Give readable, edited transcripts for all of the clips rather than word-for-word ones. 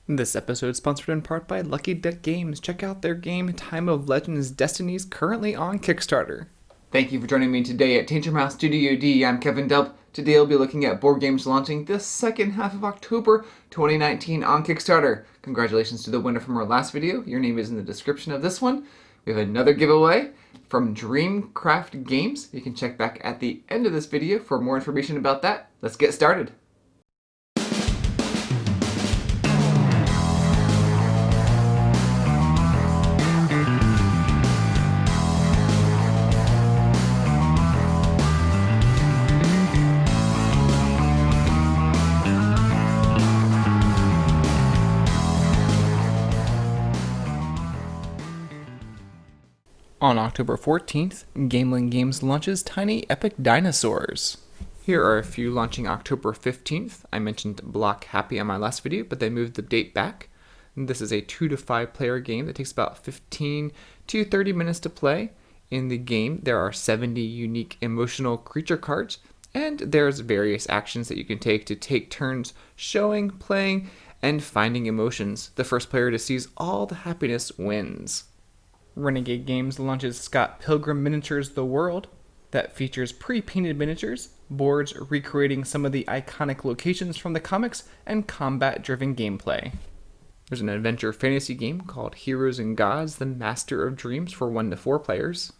This episode is sponsored in part by Lucky Duck Games. Check out their game Time of Legends Destinies, currently on Kickstarter. Thank you for joining me today at Tainter Mouse Studio D. I'm Kevin Delp. Today I'll be looking at board games launching the second half of October 2019 on Kickstarter. Congratulations to the winner from our last video. Your name is in the description of this one. We have another giveaway from Dreamcraft Games. You can check back at the end of this video for more information about that. Let's get started. On October 14th, Gameling Games launches Tiny Epic Dinosaurs. Here are a few launching October 15th. I mentioned BLOK Happy on my last video, but they moved the date back. This is a 2 to 5 player game that takes about 15 to 30 minutes to play. In the game, there are 70 unique emotional creature cards, and there's various actions that you can take turns showing, playing, and finding emotions. The first player to seize all the happiness wins. Renegade Games launches Scott Pilgrim Miniatures The World, that features pre-painted miniatures, boards recreating some of the iconic locations from the comics, and combat-driven gameplay. There's an adventure fantasy game called Heroes and Gods, The Master of Dreams for 1 to 4 players.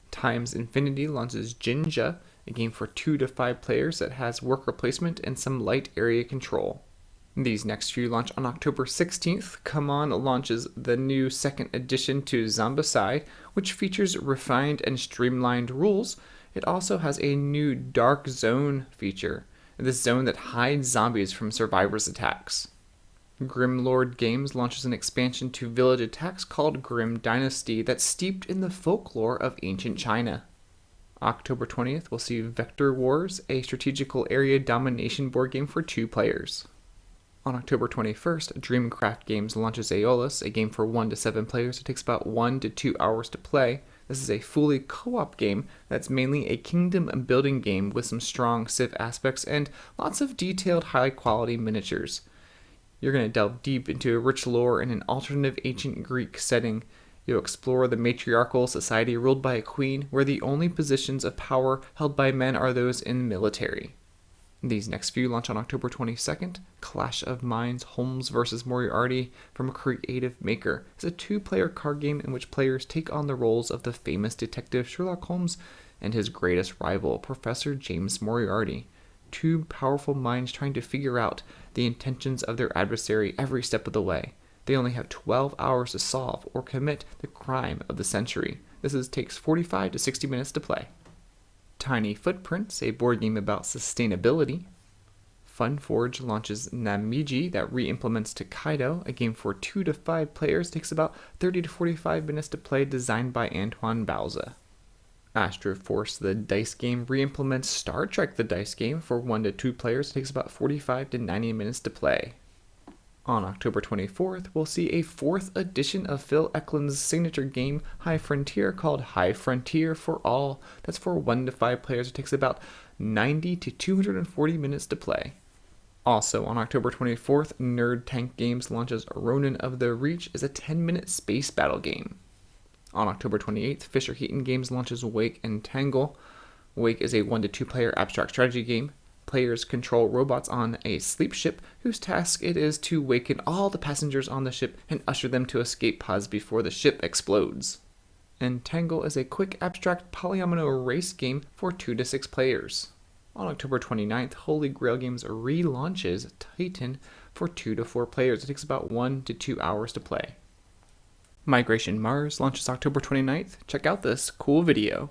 Times Infinity launches Jinja, a game for 2 to 5 players that has worker placement and some light area control. These next few launch on October 16th. Come On launches the new second edition to Zombicide, which features refined and streamlined rules. It also has a new Dark Zone feature, this zone that hides zombies from survivors' attacks. Grimlord Games launches an expansion to Village Attacks called Grim Dynasty that's steeped in the folklore of ancient China. October 20th will see Vector Wars, a strategical area domination board game for 2 players. On October 21st, Dreamcraft Games launches Aeolis, a game for 1 to 7 players. It takes about 1 to 2 hours to play. This is a fully co-op game that's mainly a kingdom building game with some strong Civ aspects and lots of detailed, high-quality miniatures. You're going to delve deep into a rich lore in an alternative ancient Greek setting. You'll explore the matriarchal society ruled by a queen, where the only positions of power held by men are those in the military. These next few launch on October 22nd. Clash of Minds Holmes vs. Moriarty from a Creative Maker is a 2-player card game in which players take on the roles of the famous detective Sherlock Holmes and his greatest rival, Professor James Moriarty. 2 powerful minds trying to figure out the intentions of their adversary every step of the way. They only have 12 hours to solve or commit the crime of the century. Takes 45 to 60 minutes to play. Tiny Footprints, a board game about sustainability. Funforge launches Namiji that re-implements Tokaido, a game for 2 to 5 players. Takes about 30 to 45 minutes to play, designed by Antoine Bauza. Astroforce, the dice game, re-implements Star Trek the dice game for 1 to 2 players. Takes about 45 to 90 minutes to play. On October 24th, we'll see a 4th edition of Phil Eklund's signature game, High Frontier, called High Frontier for All. That's for 1 to 5 players. It takes about 90 to 240 minutes to play. Also on October 24th, Nerd Tank Games launches Ronin of the Reach as a 10-minute space battle game. On October 28th, Fisher Heaton Games launches WAYK and TANGL. WAYK is a 1 to 2 player abstract strategy game. Players control robots on a sleep ship whose task it is to waken all the passengers on the ship and usher them to escape pods before the ship explodes. And Tangle is a quick abstract polyomino race game for 2 to 6 players. On October 29th, Holy Grail Games relaunches Titan for 2 to 4 players. It takes about 1 to 2 hours to play. Migration Mars launches October 29th. Check out this cool video.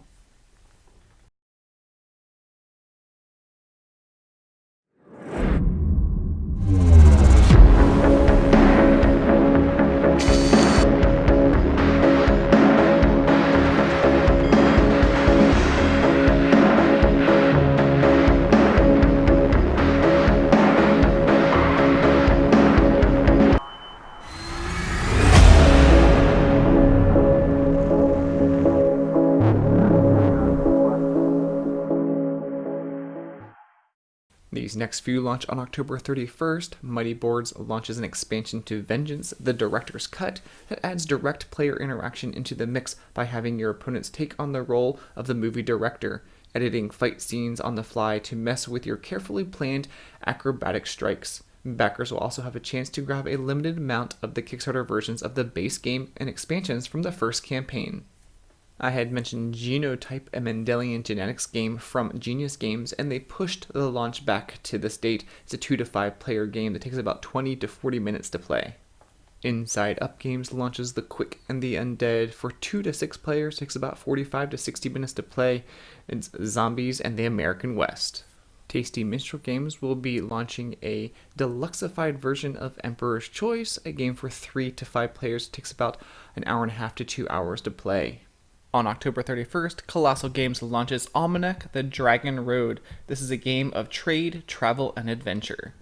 These next few launch on October 31st. Mighty Boards launches an expansion to Vengeance, the Director's Cut, that adds direct player interaction into the mix by having your opponents take on the role of the movie director, editing fight scenes on the fly to mess with your carefully planned acrobatic strikes. Backers will also have a chance to grab a limited amount of the Kickstarter versions of the base game and expansions from the first campaign. I had mentioned Genotype, a Mendelian genetics game from Genius Games, and they pushed the launch back to this date. It's a 2 to 5 player game that takes about 20 to 40 minutes to play. Inside Up Games launches The Quick and the Undead for 2 to 6 players, takes about 45 to 60 minutes to play. It's Zombies and the American West. Tasty Minstrel Games will be launching a deluxeified version of Emperor's Choice, a game for 3 to 5 players. It takes about an hour and a half to 2 hours to play. On October 31st, Colossal Games launches Almanac, The Dragon Road. This is a game of trade, travel, and adventure.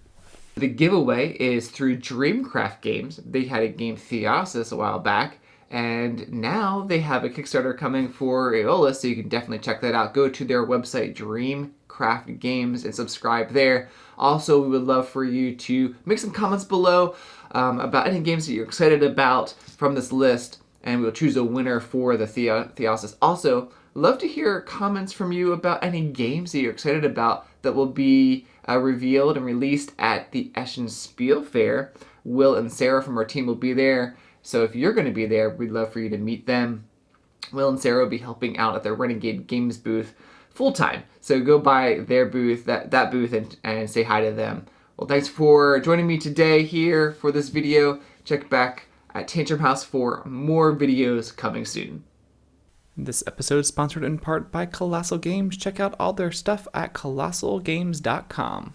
The giveaway is through Dreamcraft Games. They had a game Theosis a while back, and now they have a Kickstarter coming for Aeolis, so you can definitely check that out. Go to their website, Dreamcraft Games, and subscribe there. Also, we would love for you to make some comments below about any games that you're excited about from this list, and we'll choose a winner for the Theosis. Also, love to hear comments from you about any games that you're excited about that will be revealed and released at the Eschen Spiel Fair. Will and Sarah from our team will be there, so if you're going to be there, we'd love for you to meet them. Will and Sarah will be helping out at their Renegade Games booth full-time, so go by their booth, that booth, and say hi to them. Well, thanks for joining me today here for this video. Check back at Tantrum House for more videos coming soon. This episode is sponsored in part by Colossal Games. Check out all their stuff at colossalgames.com.